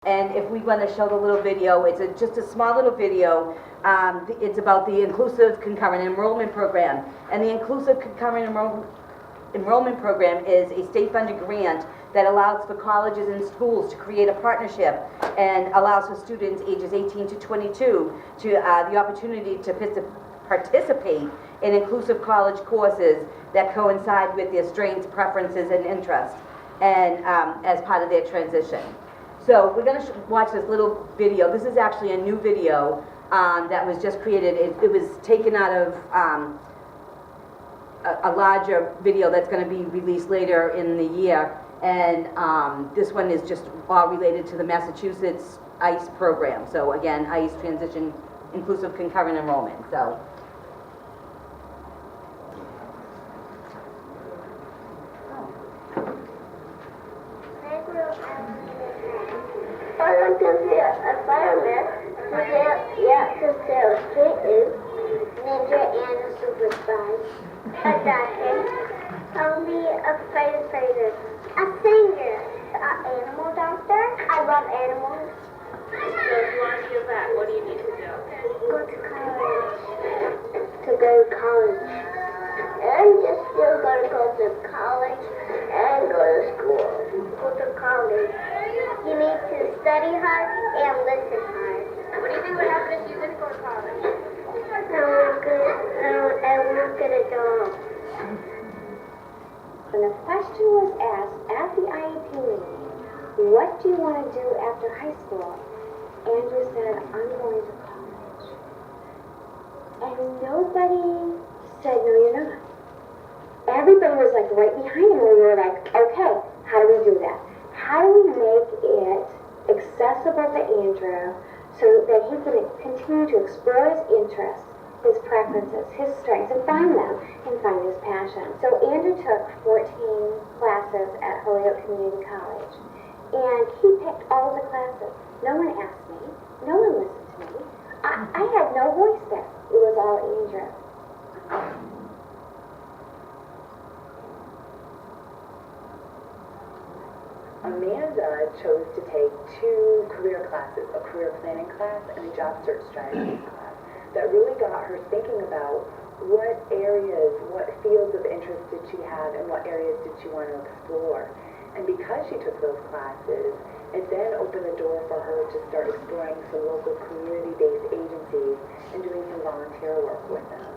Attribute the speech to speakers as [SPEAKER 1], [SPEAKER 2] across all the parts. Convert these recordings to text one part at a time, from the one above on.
[SPEAKER 1] And if we want to show the little video, it's just a small little video. It's about the Inclusive Concurrent Enrollment Program. And the Inclusive Concurrent Enrollment Program is a state-funded grant that allows for colleges and schools to create a partnership and allows for students ages 18 to 22 to the opportunity to participate in inclusive college courses that coincide with their strengths, preferences, and interests, and as part of their transition. So we're going to watch this little video. This is actually a new video that was just created. It was taken out of a larger video that's going to be released later in the year, and this one is just all related to the Massachusetts ICE program. So again, ICE, Transition Inclusive Concurrent Enrollment. So.
[SPEAKER 2] I want to be a fireman, because there are kittens, ninja, and a super spy, a doctor. I'll be a fighter, a singer, an animal doctor. I love animals.
[SPEAKER 3] So if you want to be a vet, what do you need to do?
[SPEAKER 2] Go to college. To go to college. I'm just still going to go to college and go to school. Go to college. You need to study hard and listen hard.
[SPEAKER 3] What do you think would happen if you didn't go to college?
[SPEAKER 2] I won't get a job.
[SPEAKER 4] When the question was asked at the IEP meeting, what do you want to do after high school? Andrew said, I'm going to college. And nobody said, no, you're not. Everybody was like right behind him, and we were like, okay, how do we do that? How do we make it accessible to Andrew so that he can continue to explore his interests, his preferences, his strengths, and find them, and find his passion? So Andrew took 14 classes at Holyoke Community College, and he picked all of the classes. No one asked me. No one listened to me. I had no voice there. It was all Andrew.
[SPEAKER 5] Amanda chose to take 2 career classes, a career planning class and a job search strategies class, that really got her thinking about what areas, what fields of interest did she have and what areas did she want to explore. And because she took those classes, it then opened the door for her to start exploring some local community-based agencies and doing some volunteer work with them.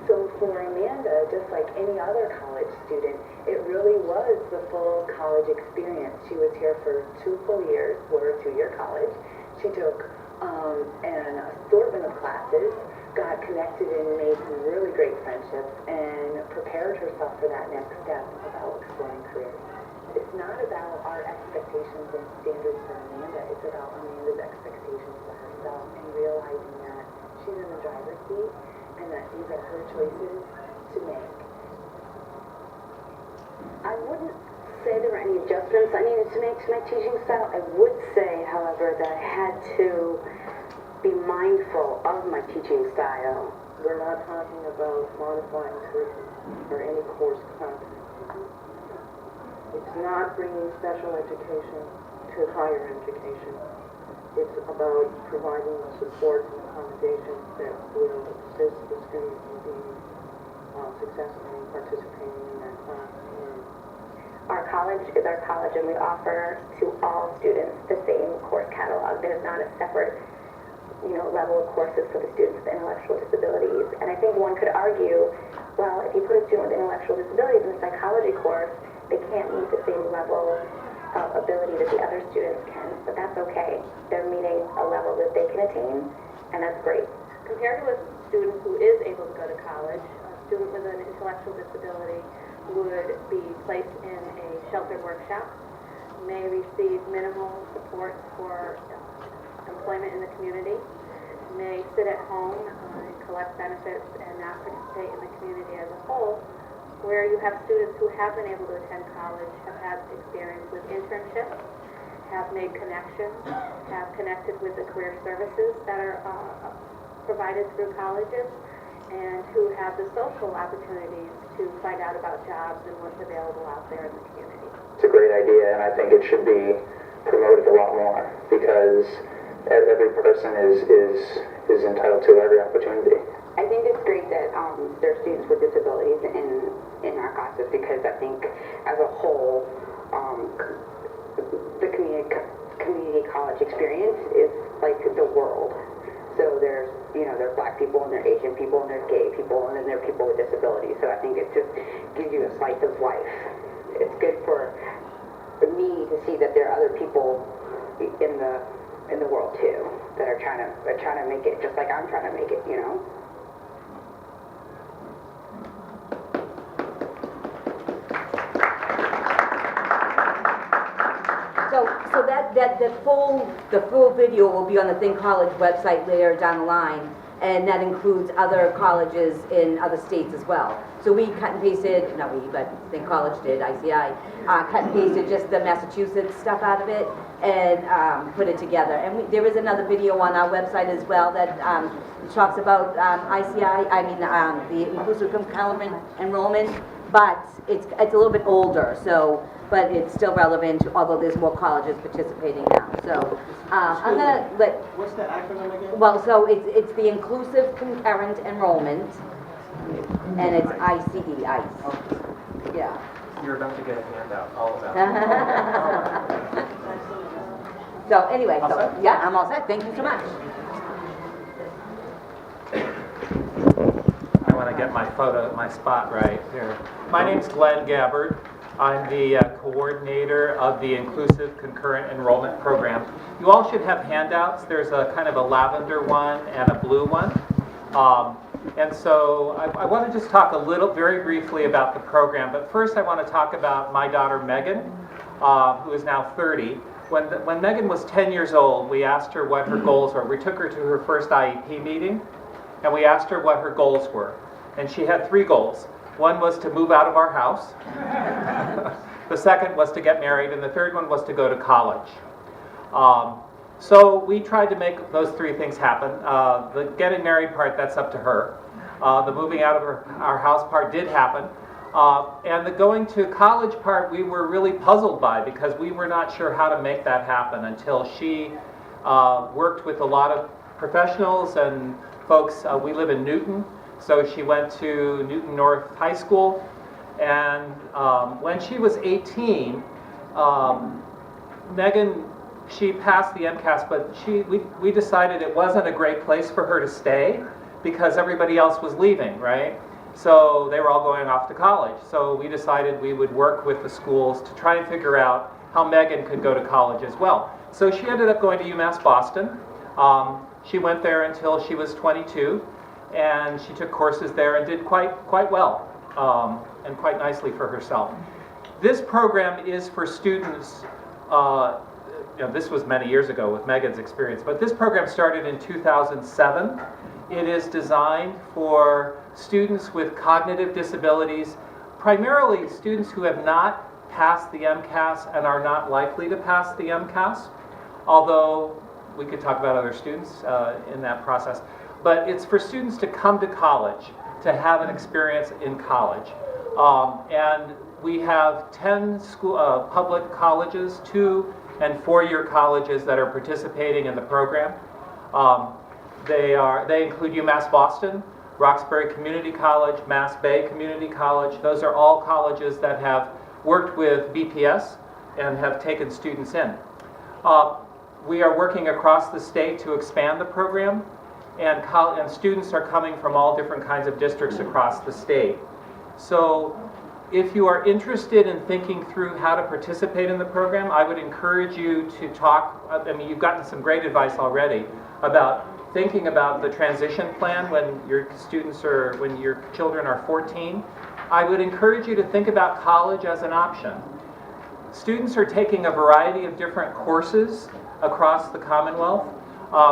[SPEAKER 5] So for Amanda, just like any other college student, it really was the full college experience. She was here for 2 full years. We're a 2-year college. She took an assortment of classes, got connected and made some really great friendships, and prepared herself for that next step about exploring careers. It's not about our expectations and standards for Amanda. It's about Amanda's expectations for herself and realizing that she's in the driver's seat and that these are her choices to make.
[SPEAKER 6] I wouldn't say there were any adjustments I needed to make to my teaching style. I would say, however, that I had to be mindful of my teaching style.
[SPEAKER 7] We're not talking about modifying curriculum or any course content. It's not bringing special education to higher education. It's about providing the support and accommodations that will assist the student in being successful in participating in that class.
[SPEAKER 4] Our college is our college, and we offer to all students the same course catalog. There's not a separate, level of courses for the students with intellectual disabilities. And I think one could argue, well, if you put a student with intellectual disabilities in a psychology course, they can't meet the same level of ability that the other students can, but that's okay. They're meeting a level that they can attain, and that's great.
[SPEAKER 3] Compared to a student who is able to go to college, a student with an intellectual disability would be placed in a sheltered workshop, may receive minimal support for employment in the community, may sit at home and collect benefits and not participate in the community as a whole, where you have students who have been able to attend college, have had experience with internships, have made connections, have connected with the career services that are provided through colleges, and who have the social opportunities to find out about jobs and what's available out there in the community.
[SPEAKER 8] It's a great idea, and I think it should be promoted a lot more, because every person is entitled to every opportunity.
[SPEAKER 6] I think it's great that there are students with disabilities in our classes, because I think as a whole, the community college experience is like the world. So there's Black people, and there's Asian people, and there's gay people, and then there are people with disabilities. So I think it just gives you a slice of life. It's good for me to see that there are other people in the world too that are trying to make it just like I'm trying to make it, you know.
[SPEAKER 1] So the full video will be on the Think College website later down the line, and that includes other colleges in other states as well. So we cut and pasted, not we, but Think College did, ICI, cut and pasted just the Massachusetts stuff out of it and put it together. And there is another video on our website as well that talks about the Inclusive Concurrent Enrollment, but it's a little bit older, so, but it's still relevant, although there's more colleges participating now. So I'm gonna let.
[SPEAKER 9] What's the acronym again?
[SPEAKER 1] Well, so it's the Inclusive Concurrent Enrollment, and it's ICE, ICE. Yeah.
[SPEAKER 10] You're about to get a handout, all about it.
[SPEAKER 1] So anyway,
[SPEAKER 10] All
[SPEAKER 1] so
[SPEAKER 10] set?
[SPEAKER 1] yeah, I'm all set. Thank you so much.
[SPEAKER 10] I want to get my spot right here. My name's Glenn Gabbard. I'm the coordinator of the Inclusive Concurrent Enrollment Program. You all should have handouts. There's a kind of a lavender one and a blue one. And so I want to just talk very briefly about the program. But first I want to talk about my daughter Megan, who is now 30. When Megan was 10 years old, we asked her what her goals were. We took her to her first IEP meeting, and we asked her what her goals were. And she had 3 goals. One was to move out of our house. The second was to get married, and the third one was to go to college. So we tried to make those 3 things happen. The getting married part, that's up to her. The moving out of our house part did happen. And the going to college part we were really puzzled by, because we were not sure how to make that happen until she worked with a lot of professionals and folks. We live in Newton, so she went to Newton North High School. And when she was 18, Megan, she passed the MCAS, but we decided it wasn't a great place for her to stay because everybody else was leaving, right? So they were all going off to college. So we decided we would work with the schools to try and figure out how Megan could go to college as well. So she ended up going to UMass Boston. She went there until she was 22, and she took courses there and did quite well, and quite nicely for herself. This program is for students, this was many years ago with Megan's experience, but this program started in 2007. It is designed for students with cognitive disabilities, primarily students who have not passed the MCAS and are not likely to pass the MCAS, although we could talk about other students in that process. But it's for students to come to college, to have an experience in college. And we have 10 public colleges, 2 and 4-year colleges that are participating in the program. They include UMass Boston, Roxbury Community College, Mass Bay Community College. Those are all colleges that have worked with BPS and have taken students in. We are working across the state to expand the program, and students are coming from all different kinds of districts across the state. So if you are interested in thinking through how to participate in the program, I would encourage you to talk. I mean, you've gotten some great advice already about thinking about the transition plan when your children are 14. I would encourage you to think about college as an option. Students are taking a variety of different courses across the Commonwealth.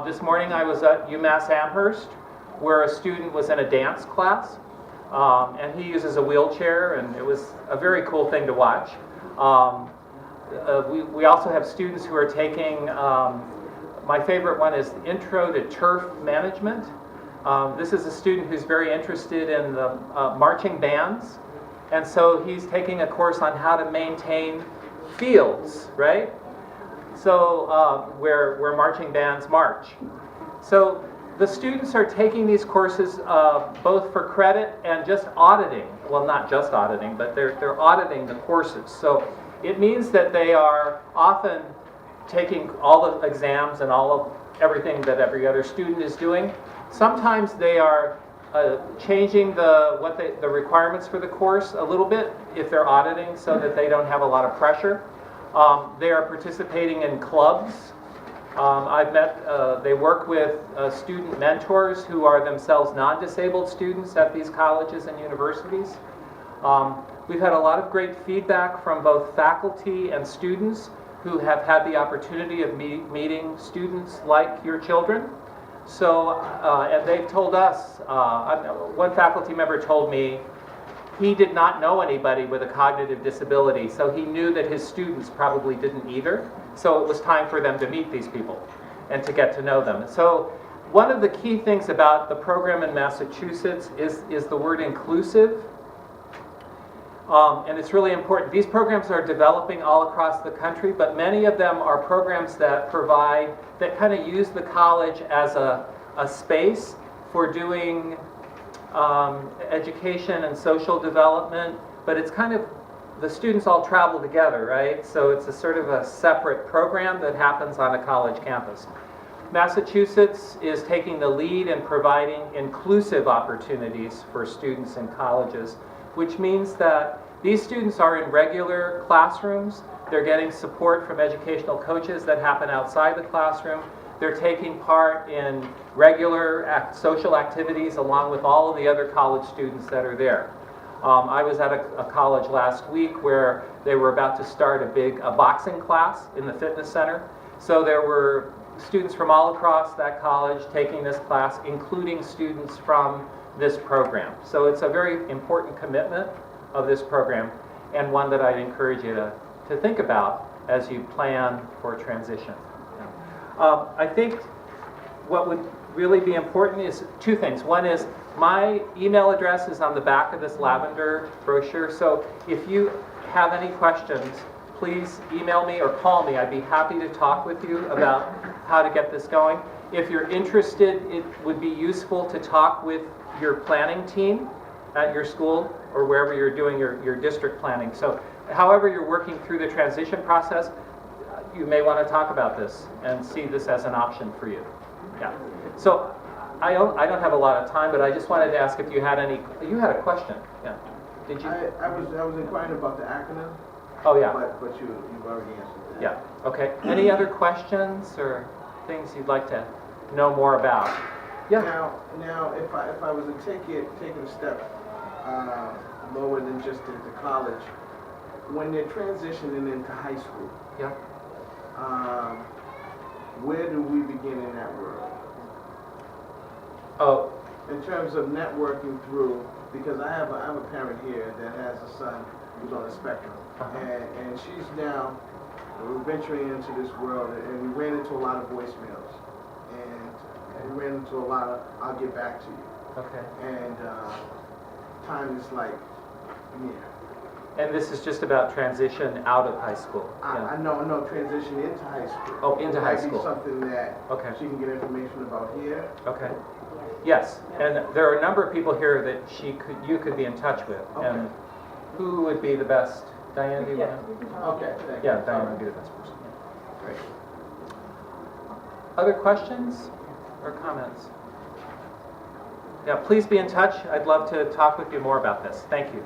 [SPEAKER 10] This morning I was at UMass Amherst, where a student was in a dance class, and he uses a wheelchair, and it was a very cool thing to watch. We also have students who are taking, my favorite one is Intro to Turf Management. This is a student who's very interested in the marching bands, and so he's taking a course on how to maintain fields, right? So where marching bands march. So the students are taking these courses both for credit and just auditing. Well, not just auditing, but they're auditing the courses. So it means that they are often taking all the exams and all of everything that every other student is doing. Sometimes they are changing the requirements for the course a little bit if they're auditing, so that they don't have a lot of pressure. They are participating in clubs. They work with student mentors who are themselves non-disabled students at these colleges and universities. We've had a lot of great feedback from both faculty and students who have had the opportunity of meeting students like your children. So, and they've told us, one faculty member told me he did not know anybody with a cognitive disability, so he knew that his students probably didn't either. So it was time for them to meet these people and to get to know them. So one of the key things about the program in Massachusetts is the word inclusive. And it's really important. These programs are developing all across the country, but many of them are programs that kind of use the college as a space for doing education and social development, but it's kind of, the students all travel together, right? So it's a sort of a separate program that happens on a college campus. Massachusetts is taking the lead in providing inclusive opportunities for students in colleges, which means that these students are in regular classrooms. They're getting support from educational coaches that happen outside the classroom. They're taking part in regular social activities along with all of the other college students that are there. I was at a college last week where they were about to start a boxing class in the fitness center. So there were students from all across that college taking this class, including students from this program. So it's a very important commitment of this program, and one that I'd encourage you to think about as you plan for transition. I think what would really be important is two things. One is my email address is on the back of this lavender brochure, so if you have any questions, please email me or call me. I'd be happy to talk with you about how to get this going. If you're interested, it would be useful to talk with your planning team at your school or wherever you're doing your district planning. So however you're working through the transition process, you may want to talk about this and see this as an option for you. Yeah. So I don't have a lot of time, but I just wanted to ask if you had you had a question. Yeah. Did you?
[SPEAKER 9] I was inquiring about the acronym.
[SPEAKER 10] Oh, yeah.
[SPEAKER 9] But you've already answered that.
[SPEAKER 10] Yeah. Okay. Any other questions or things you'd like to know more about? Yeah.
[SPEAKER 9] Now, if I was to take it a step lower than just into college, when they're transitioning into high school,
[SPEAKER 10] yeah.
[SPEAKER 9] Where do we begin in that world?
[SPEAKER 10] Oh.
[SPEAKER 9] In terms of networking through, because I have a parent here that has a son who's on the spectrum, and she's now venturing into this world, and we ran into a lot of voicemails, and we ran into a lot of "I'll get back to you."
[SPEAKER 10] Okay.
[SPEAKER 9] And time is like near.
[SPEAKER 10] And this is just about transition out of high school.
[SPEAKER 9] I know transition into high school.
[SPEAKER 10] Oh, into high school.
[SPEAKER 9] It might be something that she can get information about here.
[SPEAKER 10] Okay. Yes, and there are a number of people here that you could be in touch with.
[SPEAKER 9] Okay.
[SPEAKER 10] And who would be the best? Diane, do you want to?
[SPEAKER 9] Okay. Thank
[SPEAKER 10] Yeah,
[SPEAKER 9] you.
[SPEAKER 10] Diane would be the best person. Yeah.
[SPEAKER 9] Great.
[SPEAKER 10] Other questions or comments? Yeah, please be in touch. I'd love to talk with you more about this. Thank you.